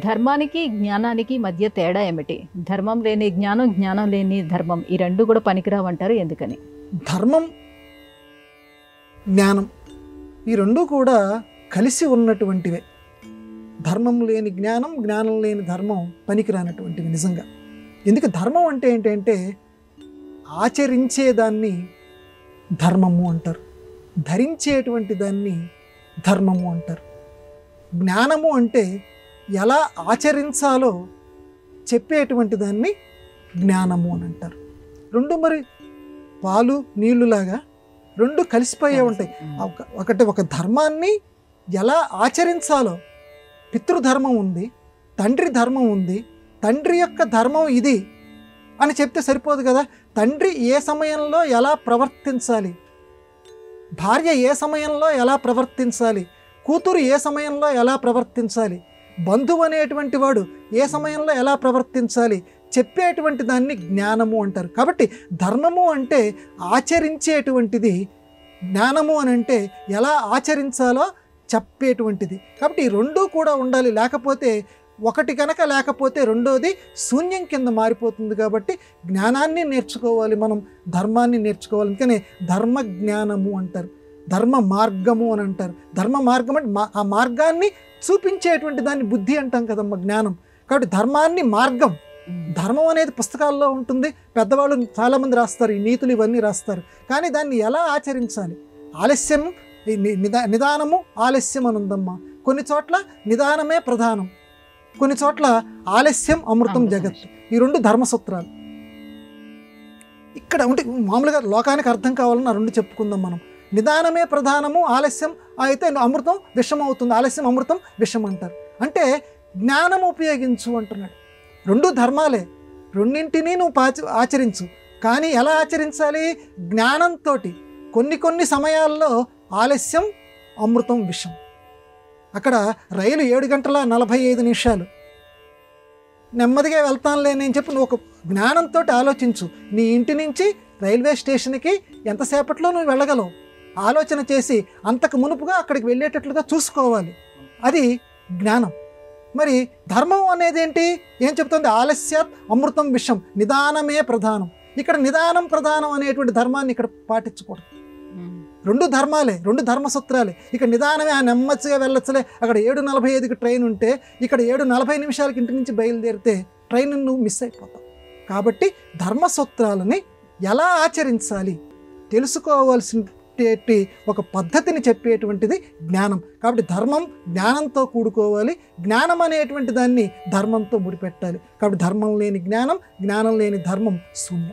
ధర్మానికి జ్ఞానానికి మధ్య తేడా ఏమిటి? ధర్మం లేని జ్ఞానం, జ్ఞానం లేని ధర్మం, ఈ రెండు కూడా పనికిరావంటారు, ఎందుకని? ధర్మం, జ్ఞానం ఈ రెండు కూడా కలిసి ఉన్నటువంటివే. ధర్మం లేని జ్ఞానం, జ్ఞానం లేని ధర్మం పనికిరానటువంటివి నిజంగా. ఎందుకు ధర్మం అంటే ఏంటంటే ఆచరించేదాన్ని ధర్మము అంటారు, ధరించేటువంటి దాన్ని ధర్మము అంటారు. జ్ఞానము అంటే ఎలా ఆచరించాలో చెప్పేటువంటి దాన్ని జ్ఞానము అని అంటారు. రెండు మరి పాలు నీళ్లులాగా రెండు కలిసిపోయే ఉంటాయి. ఒక ధర్మాన్ని ఎలా ఆచరించాలో, పితృధర్మం ఉంది, తండ్రి ధర్మం ఉంది. తండ్రి యొక్క ధర్మం ఇది అని చెప్తే సరిపోదు కదా. తండ్రి ఏ సమయంలో ఎలా ప్రవర్తించాలి, భార్య ఏ సమయంలో ఎలా ప్రవర్తించాలి, కూతురు ఏ సమయంలో ఎలా ప్రవర్తించాలి, బంధువు అనేటువంటి వాడు ఏ సమయంలో ఎలా ప్రవర్తించాలి చెప్పేటువంటి దాన్ని జ్ఞానము అంటారు. కాబట్టి ధర్మము అంటే ఆచరించేటువంటిది, జ్ఞానము అని అంటే ఎలా ఆచరించాలో చెప్పేటువంటిది. కాబట్టి ఈ రెండూ కూడా ఉండాలి. లేకపోతే ఒకటి కనుక లేకపోతే రెండోది శూన్యం కింద మారిపోతుంది. కాబట్టి జ్ఞానాన్ని నేర్చుకోవాలి, మనం ధర్మాన్ని నేర్చుకోవాలి. అందుకనే ధర్మ జ్ఞానము అంటారు, ధర్మ మార్గము అని అంటారు. ధర్మ మార్గం అంటే ఆ మార్గాన్ని చూపించేటువంటి దాన్ని బుద్ధి అంటాం కదమ్మా, జ్ఞానం. కాబట్టి ధర్మాన్ని మార్గం, ధర్మం అనేది పుస్తకాల్లో ఉంటుంది, పెద్దవాళ్ళు చాలామంది రాస్తారు, ఈ నీతులు ఇవన్నీ రాస్తారు. కానీ దాన్ని ఎలా ఆచరించాలి, ఆలస్యం నిదానము ఆలస్యం అని ఉందమ్మా. కొన్ని చోట్ల నిదానమే ప్రధానం, కొన్ని చోట్ల ఆలస్యం అమృతం జగత్. ఈ రెండు ధర్మసూత్రాలు ఇక్కడ ఉంటే మామూలుగా లోకానికి అర్థం కావాలని ఆ రెండు చెప్పుకుందాం మనం. నిదానమే ప్రధానము, ఆలస్యం అయితే అమృతం విషం అవుతుంది, ఆలస్యం అమృతం విషం అంటారు. అంటే జ్ఞానం ఉపయోగించు అంటున్నాడు. రెండు ధర్మాలే, రెండింటినీ నువ్వు ఆచరించు. కానీ ఎలా ఆచరించాలి? జ్ఞానంతో. కొన్ని సమయాల్లో ఆలస్యం అమృతం విషం. అక్కడ రైలు 7 గంటల 45 నిమిషాలు, నెమ్మదిగా వెళ్తానులే నేను చెప్పి నువ్వు ఒక జ్ఞానంతో ఆలోచించు. నీ ఇంటి నుంచి రైల్వే స్టేషన్కి ఎంతసేపట్లో నువ్వు వెళ్ళగలవు ఆలోచన చేసి అంతకు మునుపుగా అక్కడికి వెళ్ళేటట్లుగా చూసుకోవాలి. అది జ్ఞానం. మరి ధర్మం అనేది ఏంటి? ఏం చెప్తుంది? ఆలస్యాత్ అమృతం విషం, నిదానమే ప్రధానం. ఇక్కడ నిదానం ప్రధానం అనేటువంటి ధర్మాన్ని ఇక్కడ పాటించకూడదు. రెండు ధర్మాలే, రెండు ధర్మసూత్రాలే. ఇక్కడ నిదానమే, ఆ నెమ్మదిగా వెళ్ళొచ్చులే. అక్కడ 7:45కి ట్రైన్ ఉంటే ఇక్కడ 7:40 నిమిషాలకి ఇంటి నుంచి బయలుదేరితే ట్రైన్ నువ్వు మిస్ అయిపోతావు. కాబట్టి ధర్మసూత్రాలని ఎలా ఆచరించాలి తెలుసుకోవాల్సిన ఒక పద్ధతిని చెప్పేటువంటిది జ్ఞానం. కాబట్టి ధర్మం జ్ఞానంతో కూడుకోవాలి, జ్ఞానం అనేటువంటి దాన్ని ధర్మంతో ముడిపెట్టాలి. కాబట్టి ధర్మం లేని జ్ఞానం, జ్ఞానం లేని ధర్మం శూన్యం.